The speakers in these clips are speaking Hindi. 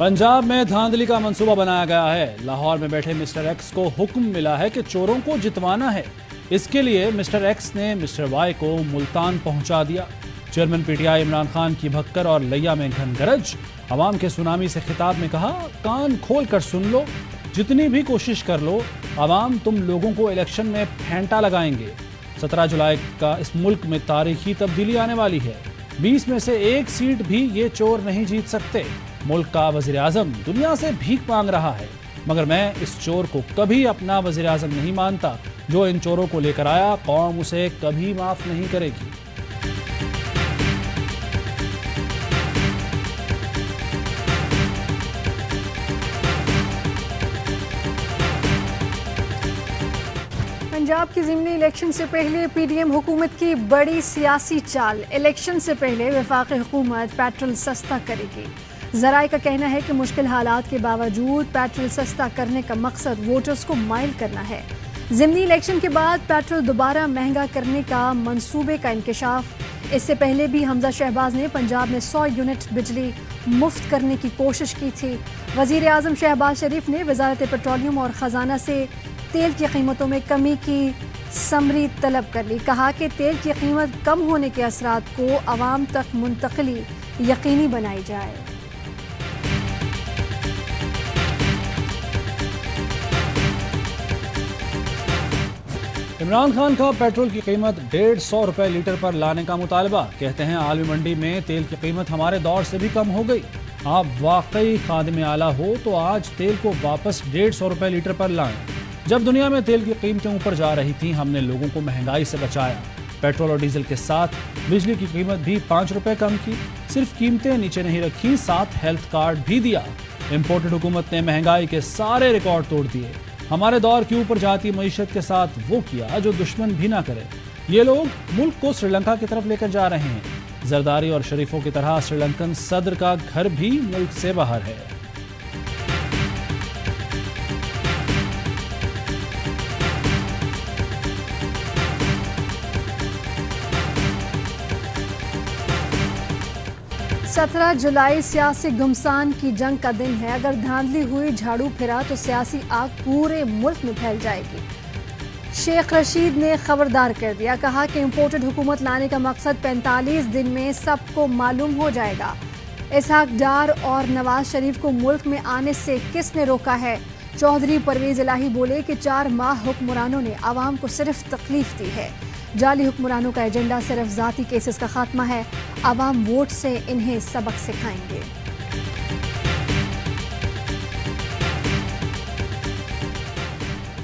पंजाब में धांधली का मंसूबा बनाया गया है। लाहौर में बैठे मिस्टर एक्स को हुक्म मिला है कि चोरों को जितवाना है। इसके लिए मिस्टर एक्स ने मिस्टर वाई को मुल्तान पहुंचा दिया। चेयरमैन पीटीआई इमरान खान की भक्कर और लैया में घन गरज। अवाम के सुनामी से खिताब में कहा, कान खोल कर सुन लो, जितनी भी कोशिश कर लो, अवाम तुम लोगों को इलेक्शन में फेंटा लगाएंगे। 17 जुलाई का इस मुल्क में तारीखी तब्दीली आने वाली है। 20 में से एक सीट भी ये चोर नहीं जीत सकते। मुल्क का वज़ीर आज़म दुनिया से भीख मांग रहा है, मगर मैं इस चोर को कभी अपना वज़ीर आज़म नहीं मानता। जो इन चोरों को लेकर आया, कौम उसे कभी माफ नहीं करेगी। पंजाब की ज़िमनी इलेक्शन से पहले पीडीएम हुकूमत की बड़ी सियासी चाल। इलेक्शन से पहले वफाकी हुकूमत पेट्रोल सस्ता करेगी। ज़राए का कहना है कि मुश्किल हालात के बावजूद पेट्रोल सस्ता करने का मकसद वोटर्स को माइल करना है। ज़िमनी इलेक्शन के बाद पेट्रोल दोबारा महंगा करने का मंसूबे का इंकशाफ। इससे पहले भी हमजा शहबाज ने पंजाब में 100 यूनिट बिजली मुफ्त करने की कोशिश की थी। वज़ीर आज़म शहबाज शरीफ ने वज़ारत पेट्रोलियम और ख़जाना से तेल की कीमतों में कमी की समरी तलब कर ली। कहा कि तेल की कीमत कम होने के असरात को आवाम तक मुंतकली यकीनी बनाई जाए। इमरान खान का पेट्रोल की कीमत 150 रुपए लीटर पर लाने का मुतालबा। कहते हैं, आलमी मंडी में तेल की कीमत हमारे दौर से भी कम हो गई। आप वाकई खादिम आला हो तो आज तेल को वापस 150 रुपए लीटर पर लाएं। जब दुनिया में तेल की कीमतें ऊपर जा रही थी, हमने लोगों को महंगाई से बचाया। पेट्रोल और डीजल के साथ बिजली की कीमत भी 5 रुपए कम की। सिर्फ कीमतें नीचे नहीं रखी, साथ हेल्थ कार्ड भी दिया। इम्पोर्टेड हुकूमत ने महंगाई के सारे रिकॉर्ड तोड़ दिए। हमारे दौर की ऊपर जाती मईशत के साथ वो किया जो दुश्मन भी ना करे। ये लोग मुल्क को श्रीलंका की तरफ लेकर जा रहे हैं। जरदारी और शरीफों की तरह श्रीलंकन सदर का घर भी मुल्क से बाहर है। सत्रह जुलाई सियासी घुमसान की जंग का दिन है। अगर धांधली हुई, झाड़ू फिरा तो सियासी आग पूरे मुल्क में फैल जाएगी। शेख रशीद ने खबरदार कर दिया। कहा कि इम्पोर्टेड हुकूमत लाने का मकसद 45 दिन में सबको मालूम हो जाएगा। इसहाक डार और नवाज शरीफ को मुल्क में आने से किसने रोका है? चौधरी परवेज इलाही बोले कि 4 माह हुक्मरानों ने आवाम को सिर्फ तकलीफ दी है। जाली हुक्मरानों का एजेंडा सिर्फ जाती केसेस का खात्मा है। आवाम वोट से इन्हें सबक सिखाएंगे।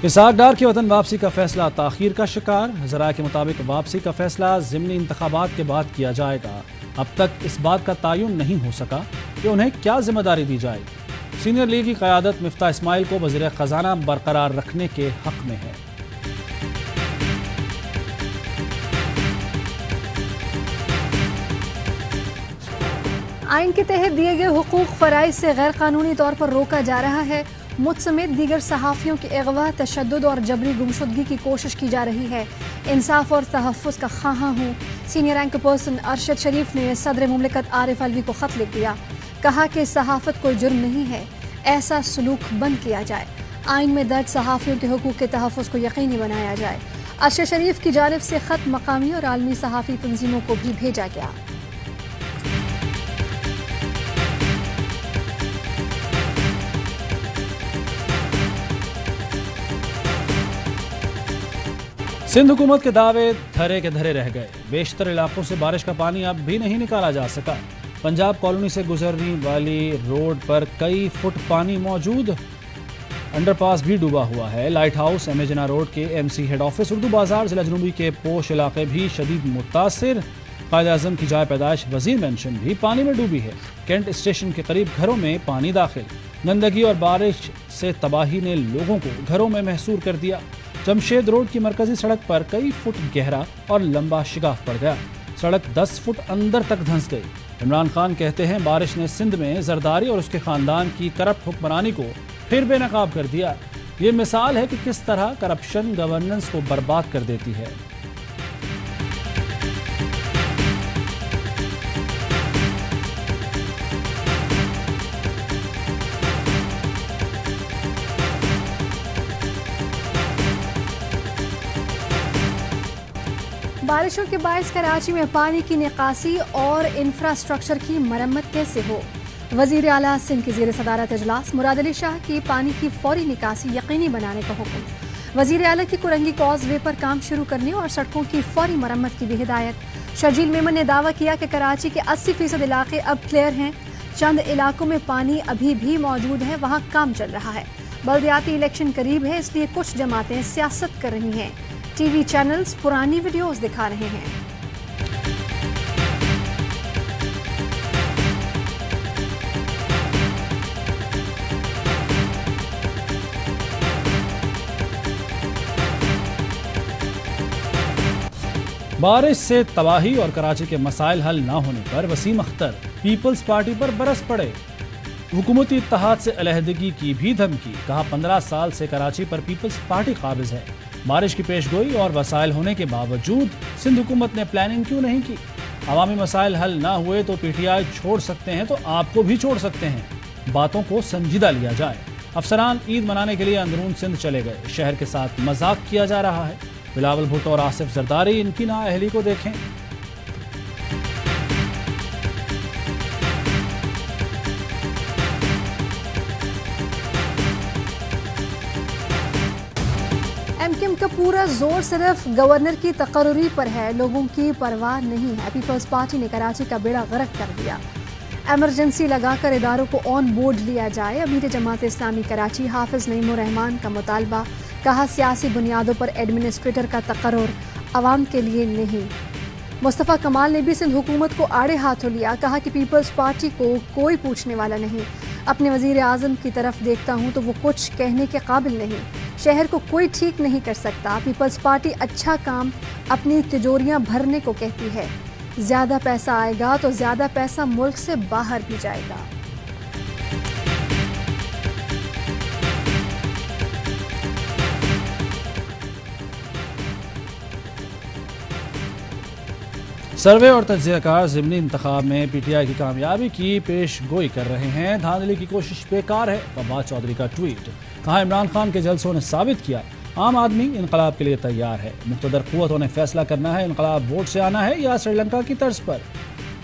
इसहाक डार की वतन वापसी का फैसला ताखीर का शिकार। ज़राए के मुताबिक वापसी का फैसला ज़िमनी इंतखाबात के बाद किया जाएगा। अब तक इस बात का तयन नहीं हो सका कि उन्हें क्या जिम्मेदारी दी जाएगी। सीनियर लीग की क़यादत मिफ्ता इस्माइल को वज़ीर ख़जाना बरकरार रखने के हक में है। आइन के तहत दिए गए हुकूक फ़राइज़ से गैर कानूनी तौर पर रोका जा रहा है। मुझ समेत दीगर सहाफ़ियों के अगवा, तशद्दुद और जबरी गुमशुदगी की कोशिश की जा रही है। इंसाफ और तहफ़्फ़ुज़ का ख़्वाहां हूँ। सीनियर रैंक पर्सन अरशद शरीफ ने सदर मुमलिकत आरिफ अलवी को ख़त लिख दिया। कहा कि सहाफ़त कोई जुर्म नहीं है, ऐसा सलूक बंद किया जाए। आइन में दर्ज सहाफ़ियों के हुकूक के तहफ़्फ़ुज़ को यकीनी बनाया जाए। अरशद शरीफ की जानिब से ख़त मकामी और आलमी सहाफ़ी तंजीमों को भी भेजा गया। सिंध हुकूमत के दावे धरे के धरे रह गए। बेशतर इलाकों से बारिश का पानी अब भी नहीं निकाला जा सका। पंजाब कॉलोनी से गुजरने वाली रोड पर कई फुट पानी मौजूद। अंडरपास भी डूबा हुआ है। लाइट हाउस, एमेजना रोड के एमसी हेड ऑफिस, उर्दू बाजार, जिला जनूबी के पोश इलाके भी शदीद मुतासिर। कायद आज़म की जाए पैदाइश वजीर मेंशन भी पानी में डूबी है। कैंट स्टेशन के करीब घरों में पानी दाखिल। गंदगी और बारिश से तबाही ने लोगों को घरों में महसूर कर दिया। जमशेद रोड की मरकजी सड़क पर कई फुट गहरा और लंबा शिगाफ पड़ गया। सड़क 10 फुट अंदर तक धंस गई। इमरान खान कहते हैं, बारिश ने सिंध में जरदारी और उसके खानदान की करप्ट हुक्मरानी को फिर बेनकाब कर दिया। ये मिसाल है कि किस तरह करप्शन गवर्नेंस को बर्बाद कर देती है। बारिशों के बायस कराची में पानी की निकासी और इंफ्रास्ट्रक्चर की मरम्मत कैसे हो। वजीर आला सिंध की ज़ेर सदारत इजलास मुराद अली शाह की पानी की फौरी निकासी यकीनी बनाने का हुक्म। वजीर आला की कुरंगी कॉजवे पर काम शुरू करने और सड़कों की फौरी मरम्मत की भी हिदायत। शर्जील मेमन ने दावा किया कि कराची के 80% इलाके अब क्लियर हैं। चंद इलाकों में पानी अभी भी मौजूद है, वहाँ काम चल रहा है। बल्दियाती इलेक्शन करीब है, इसलिए कुछ जमातें सियासत कर रही हैं। टीवी चैनल्स पुरानी वीडियोस दिखा रहे हैं। बारिश से तबाही और कराची के मसाइल हल न होने पर वसीम अख्तर पीपल्स पार्टी पर बरस पड़े। हुकूमती इत्तेहाद से अलहदगी की भी धमकी। कहा 15 साल से कराची पर पीपल्स पार्टी काबिज है। बारिश की पेशगोई और वसाइल होने के बावजूद सिंध हुकूमत ने प्लानिंग क्यों नहीं की। अवामी मसाइल हल ना हुए तो पीटीआई छोड़ सकते हैं तो आपको भी छोड़ सकते हैं। बातों को संजीदा लिया जाए। अफसरान ईद मनाने के लिए अंदरून सिंध चले गए। शहर के साथ मजाक किया जा रहा है। बिलावल भुट्टो और आसिफ जरदारी इनकी नाअहली को देखें। एमक्यूएम का पूरा जोर सिर्फ गवर्नर की तकर्री पर है, लोगों की परवाह नहीं है। पीपल्स पार्टी ने कराची का बेड़ा गर्क कर दिया। एमरजेंसी लगाकर इदारों को ऑन बोर्ड लिया जाए। अमीर जमात इस्लामी कराची हाफिज नईमुर रहमान का मुतालबा। कहा सियासी बुनियादों पर एडमिनिस्ट्रेटर का तकर्रुर अवाम के लिए नहीं। मुस्तफ़ा कमाल ने भी सिंध हुकूमत को आड़े हाथों लिया। कहा कि पीपल्स पार्टी को कोई पूछने वाला नहीं। अपने वजीर आज़म की तरफ देखता हूँ तो वो कुछ कहने के काबिल नहीं। शहर को कोई ठीक नहीं कर सकता। पीपल्स पार्टी अच्छा काम अपनी तिजोरियाँ भरने को कहती है। ज़्यादा पैसा आएगा तो ज़्यादा पैसा मुल्क से बाहर भी जाएगा। सर्वे और तज्ज़ियाकार ज़िमनी इंतखाब में पीटीआई की कामयाबी की पेश गोई कर रहे हैं। धांधली की कोशिश बेकार है। फवाद चौधरी का ट्वीट। कहा इमरान खान के जलसों ने साबित किया आम आदमी इनकलाब के लिए तैयार है। मुक़्तदर क़ुव्वतों ने फैसला करना है इनकलाब वोट से आना है या श्रीलंका की तर्ज पर।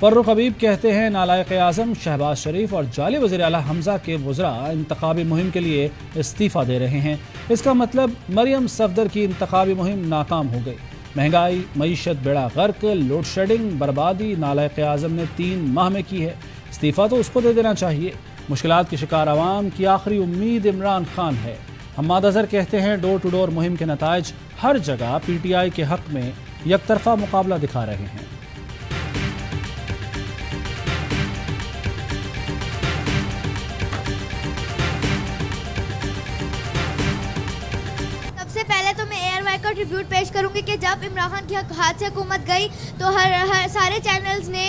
फर्रुख हबीब कहते हैं नालायक आज़म शहबाज शरीफ और जाली वज़ीर आला हमज़ा के वज़रा इंतखाबी मुहिम के लिए इस्तीफ़ा दे रहे हैं। इसका मतलब मरियम सफदर की इंतखाबी मुहिम नाकाम हो गई। महंगाई, मईशत बेड़ा गर्क, लोड शेडिंग, बर्बादी नालायक आज़म ने 3 माह में की है। इस्तीफ़ा तो उसको दे देना चाहिए। मुश्किलात की शिकार आवाम की आखिरी उम्मीद इमरान खान है। हम्माद अज़हर कहते हैं डोर टू डोर मुहिम के नताइज हर जगह पीटीआई के हक में यकतरफा मुकाबला दिखा रहे हैं। पहले तो मैं एयरवाई का ट्रिब्यूट पेश करूंगी कि जब इमरान खान की हाथ से हुकूमत गई तो हर सारे चैनल्स ने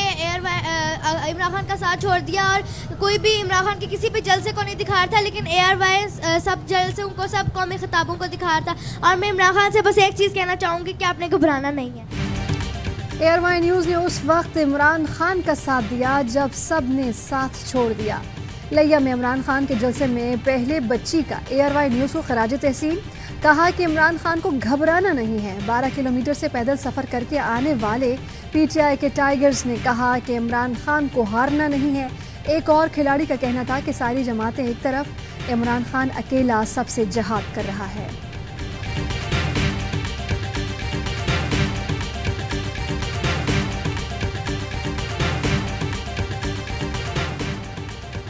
इमरान खान का साथ छोड़ दिया और कोई भी इमरान खान के किसी भी जलसे को नहीं दिखा रहा था, लेकिन एयरवाई सब जलसे उनको सब कौमी खिताबों को दिखा रहा था। और मैं इमरान खान से बस एक चीज़ कहना चाहूँगी कि आपने घबराना नहीं है। एयरवाई न्यूज़ ने उस वक्त इमरान खान का साथ दिया जब सब ने साथ छोड़ दिया। लिया में इमरान खान के जलसे में पहले बच्ची का एयरवाई न्यूज़ को खराज तहसीन। कहा कि इमरान खान को घबराना नहीं है। 12 किलोमीटर से पैदल सफ़र करके आने वाले पीटीआई के टाइगर्स ने कहा कि इमरान खान को हारना नहीं है। एक और खिलाड़ी का कहना था कि सारी जमातें एक तरफ, इमरान खान अकेला सबसे जहाद कर रहा है।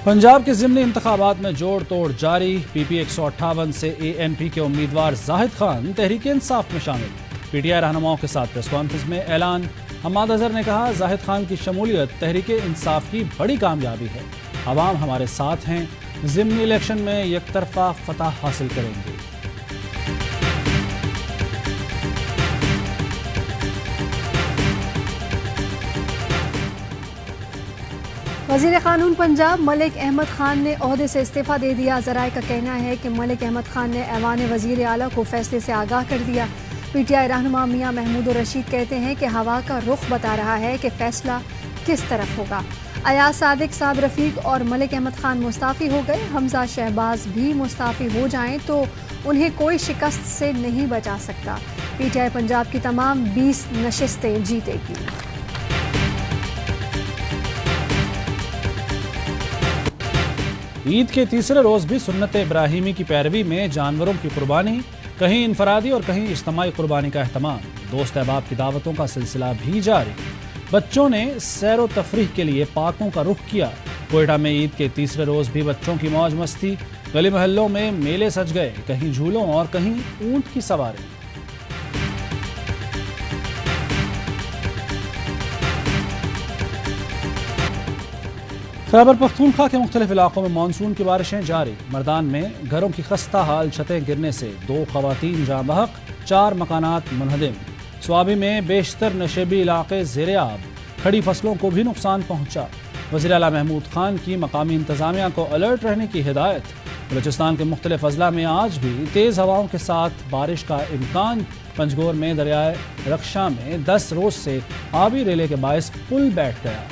पंजाब के ज़िमनी इंतखाबात में जोड़ तोड़ जारी। पीपी 158 से एएनपी के उम्मीदवार जाहिद खान तहरीक इंसाफ में शामिल। पीटीआई रहनुमाओं के साथ प्रेस कॉन्फ्रेंस में ऐलान। हम्माद अज़हर ने कहा जाहिद खान की शमूलियत तहरीक इंसाफ की बड़ी कामयाबी है। अवाम हमारे साथ हैं। ज़िमनी इलेक्शन में यकतरफा फतह हासिल करेंगे। वज़ीर क़ानून पंजाब मलिक अहमद खान ने ओहदे से इस्तीफ़ा दे दिया। ज़राए का कहना है कि मलिक अहमद खान ने ऐवान वज़ीर आला को फैसले से आगाह कर दिया। पीटीआई रहनुमा मियां महमूद रशीद कहते हैं कि हवा का रुख बता रहा है कि फैसला किस तरफ होगा। अयाज सादिक, साद रफीक और मलिक अहमद खान मुस्ताफ़ी हो गए। हमजा शहबाज भी मुस्ताफ़ी हो जाएं तो उन्हें कोई शिकस्त से नहीं बचा सकता। पीटीआई पंजाब की तमाम 20 नशिस्तें जीतेगी। ईद के तीसरे रोज भी सुन्नत इब्राहिमी की पैरवी में जानवरों की कुर्बानी, कहीं इनफरादी और कहीं इज्तिमाई कुर्बानी का अहतमाम। दोस्त अहबाब की दावतों का सिलसिला भी जारी। बच्चों ने सैर व तफरीह के लिए पार्कों का रुख किया। कोयटा में ईद के तीसरे रोज भी बच्चों की मौज मस्ती। गली मोहल्लों में मेले सज गए, कहीं झूलों और कहीं ऊंट की सवारी। खैबर पख्तूनख्वा के मुख्तलिफ इलाकों में मानसून की बारिशें जारी। मर्दान में घरों की खस्ता हाल छतें गिरने से 2 खवातीन जाँ बहक, 4 मकानात मुनहदिम। स्वाबी में बेशतर नशेबी इलाके ज़ेरे आब, खड़ी फसलों को भी नुकसान पहुंचा। वज़ीर आला महमूद खान की मकामी इंतज़ामिया को अलर्ट रहने की हिदायत। बलूचिस्तान के मुख्तलिफ अजला में आज भी तेज़ हवाओं के साथ बारिश का इम्कान। पंजगोर में दरियाए रक्षा में 10 रोज से आबी रेले के बायस पुल बैठ गया।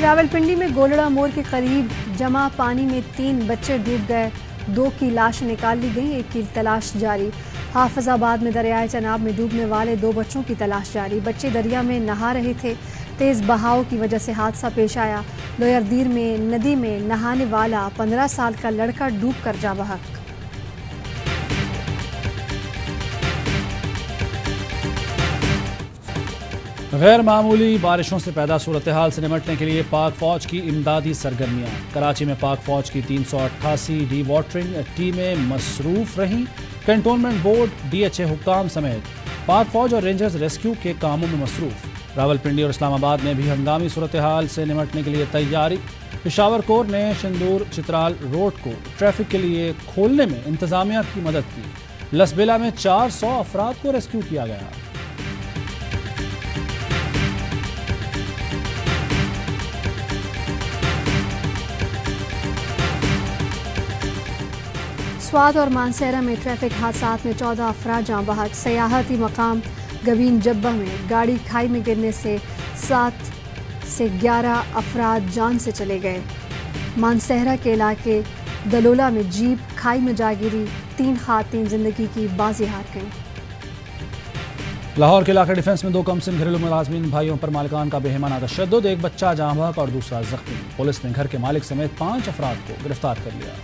रावलपिंडी में गोलड़ा मोड़ के करीब जमा पानी में 3 बच्चे डूब गए। 2 की लाश निकाल ली गई, 1 की तलाश जारी। हाफिजाबाद में दरियाए चनाब में डूबने वाले 2 बच्चों की तलाश जारी। बच्चे दरिया में नहा रहे थे, तेज बहाव की वजह से हादसा पेश आया। लोयरदीर में नदी में नहाने वाला 15 साल का लड़का डूब कर जा बहक। गैर मामूली बारिशों से पैदा सूरत हाल से निपटने के लिए पाक फौज की इमदादी सरगर्मियाँ। कराची में पाक फौज की 388 डी वाटरिंग टीमें मसरूफ रहीं। कैंटोनमेंट बोर्ड, DHA हुक्काम समेत पाक फौज और रेंजर्स रेस्क्यू के कामों में मसरूफ। रावलपिंडी और इस्लामाबाद में भी हंगामी सूरत हाल से निपटने के लिए तैयारी। पेशावर कोर ने शंदूर चित्राल रोड को ट्रैफिक के लिए खोलने में इंतजामिया की मदद की। लसबेला में 400 अफराद को रेस्क्यू किया गया। स्वाद और मानसेरा में ट्रैफिक हादसात में 14 अफराद जाँ बहक। सयाहती मकाम गवीन जब्बा में गाड़ी खाई में गिरने से 7 से 11 अफराद जान से चले गए। मानसेरा के इलाके दलोला में जीप खाई में जा गिरी, 3 खातून जिंदगी की बाजी हार गईं। लाहौर के इलाके डिफेंस में 2 कमसिन घरेलू मुलाजमीन भाइयों पर मालिकान का बेहमाना तशद्दुद। 1 बच्चा जाँ बहक और दूसरा जख्मी। पुलिस ने घर के मालिक समेत 5 अफराद को गिरफ्तार कर लिया।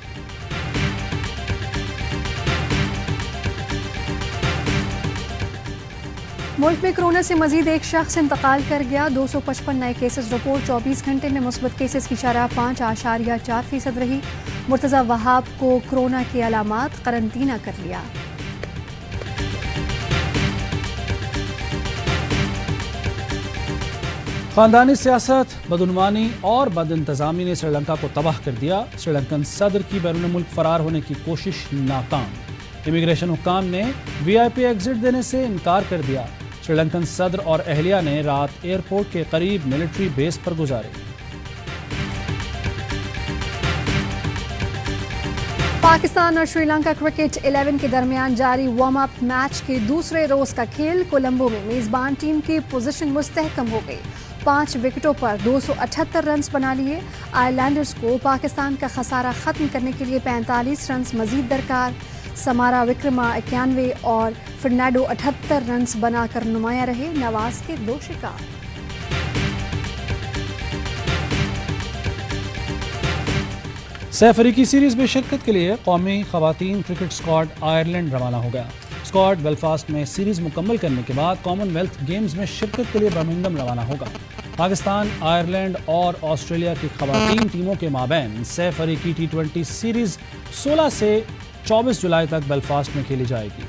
मुल्क में कोरोना से मजीद 1 शख्स इंतकाल कर गया। 255 नए केसेस रिपोर्ट। 24 घंटे में मुस्बत केसेस की शरह 5.4% रही। मुर्तज़ा वहाब को कोरोना के अलामात, करंतना कर लिया। खानदानी सियासत, बदउनवानी और बदइंतजामी ने श्रीलंका को तबाह कर दिया। श्रीलंकन सदर की बैरून मुल्क फरार होने की कोशिश नाकाम। इमिग्रेशन हुक्काम ने VIP एग्जिट देने से इनकार कर दिया। श्रीलंकन सदर और अहलिया ने रात एयरपोर्ट के करीब मिलिट्री बेस पर गुजारी। पाकिस्तान और श्रीलंका क्रिकेट 11 के दरमियान जारी वार्म अप मैच के दूसरे रोज का खेल कोलंबो में मेजबान टीम की पोजीशन मुस्तहकम हो गई। 5 विकेटों पर 278 रन बना लिए। आइलैंडर्स को पाकिस्तान का खसारा खत्म करने के लिए 45 रन मजीद दरकार। समारा विक्रमा 91 और फर्नांडो 78 रन बनाकर नुमाया रहे। नवाज के 2 शिकार। सह अफ्रीकी सीरीज में शिरकत के लिए कौमी खवातीन क्रिकेट स्क्वाड आयरलैंड रवाना हो गया। स्क्वाड बेलफास्ट में सीरीज मुकम्मल करने के बाद कॉमनवेल्थ गेम्स में शिरकत के लिए बर्मिंघम रवाना होगा। पाकिस्तान, आयरलैंड और ऑस्ट्रेलिया की खवातीन टीमों के माबैन सह अफ्रीकी T20 सीरीज 16 से 24 जुलाई तक बेलफास्ट में खेली जाएगी।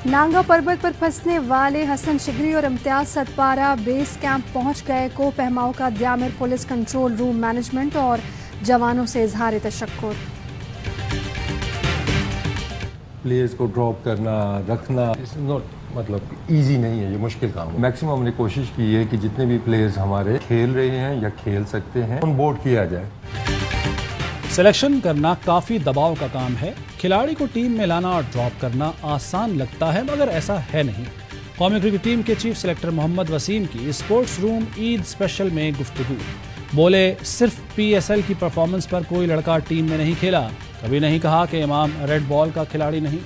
नांगा पर्वत पर फंसने वाले हसन शिगरी और इम्तियाज सतपारा बेस कैंप पहुंच गए। को पहमाओं का द्यामिर पुलिस कंट्रोल रूम मैनेजमेंट और जवानों से इजहार तशक्कुर। प्लेयर्स को ड्रॉप करना, रखना, इट्स नॉट मतलब इजी नहीं है, ये मुश्किल काम है। मैक्सिमम हमने कोशिश की है कि जितने भी प्लेयर्स हमारे खेल रहे हैं या खेल सकते हैं ऑन बोर्ड किया जाए। सिलेक्शन करना काफी दबाव का काम है। खिलाड़ी को टीम में लाना और ड्रॉप करना आसान लगता है, मगर ऐसा है नहीं। कौमी क्रिकेट टीम के चीफ सेलेक्टर मोहम्मद वसीम की स्पोर्ट्स रूम ईद स्पेशल में गुफ्तगू। बोले, सिर्फ पीएसएल की परफॉर्मेंस पर कोई लड़का टीम में नहीं खेला। कभी नहीं कहा कि इमाम रेड बॉल का खिलाड़ी नहीं।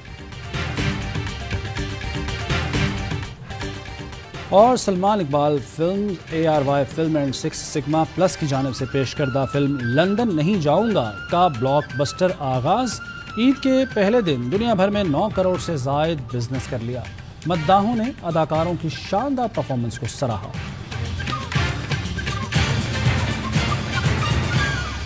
और Salman Iqbal film ARY film and 6 sigma plus की जानिब से पेश करदा फिल्म लंदन नहीं जाऊंगा का ब्लॉकबस्टर आगाज। ईद के पहले दिन दुनिया भर में 9 करोड़ से जायद बिजनेस कर लिया। मद्दाहों ने अदाकारों की शानदार परफॉर्मेंस को सराहा।